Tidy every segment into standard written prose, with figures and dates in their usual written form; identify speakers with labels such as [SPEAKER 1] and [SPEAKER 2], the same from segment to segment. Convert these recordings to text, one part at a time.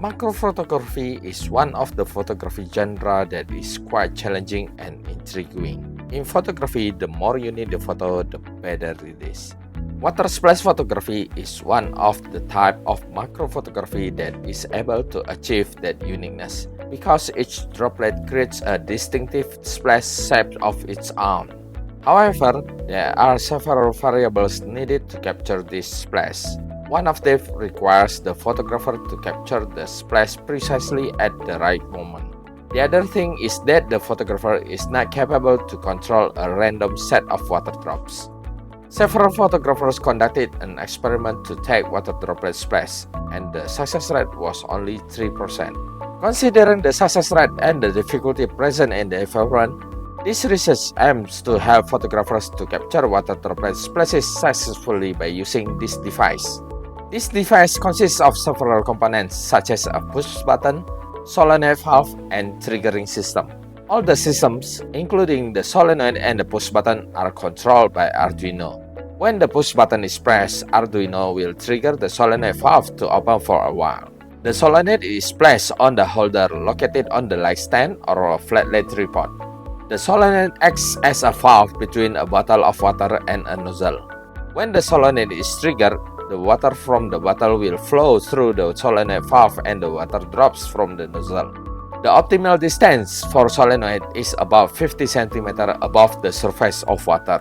[SPEAKER 1] Macro photography is one of the photography genre that is quite challenging and intriguing. In photography, the more you need the photo, the better it is. Water splash photography is one of the type of macro photography that is able to achieve that uniqueness, because each droplet creates a distinctive splash shape of its own. However, there are several variables needed to capture this splash. One of them requires the photographer to capture the splash precisely at the right moment. The other thing is that the photographer is not capable to control a random set of water drops. Several photographers conducted an experiment to take water droplet splash, and the success rate was only 3%. Considering the success rate and the difficulty present in the environment, this research aims to help photographers to capture water droplet splashes successfully by using this device. This device consists of several components such as a push button, solenoid valve, and triggering system. All the systems, including the solenoid and the push button, are controlled by Arduino. When the push button is pressed, Arduino will trigger the solenoid valve to open for a while. The solenoid is placed on the holder located on the light stand or a flat light tripod. The solenoid acts as a valve between a bottle of water and a nozzle. When the solenoid is triggered, the water from the bottle will flow through the solenoid valve and the water drops from the nozzle. The optimal distance for solenoid is about 50 cm above the surface of water.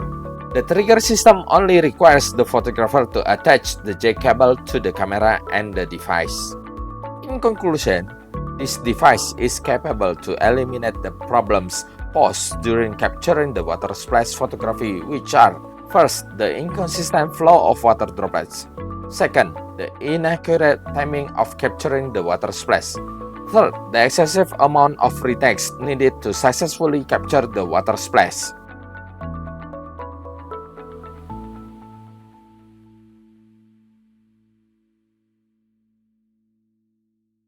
[SPEAKER 1] The trigger system only requires the photographer to attach the jack cable to the camera and the device. In conclusion, this device is capable to eliminate the problems posed during capturing the water splash photography, which are: first, the inconsistent flow of water droplets. Second, the inaccurate timing of capturing the water splash. Third, the excessive amount of retakes needed to successfully capture the water splash.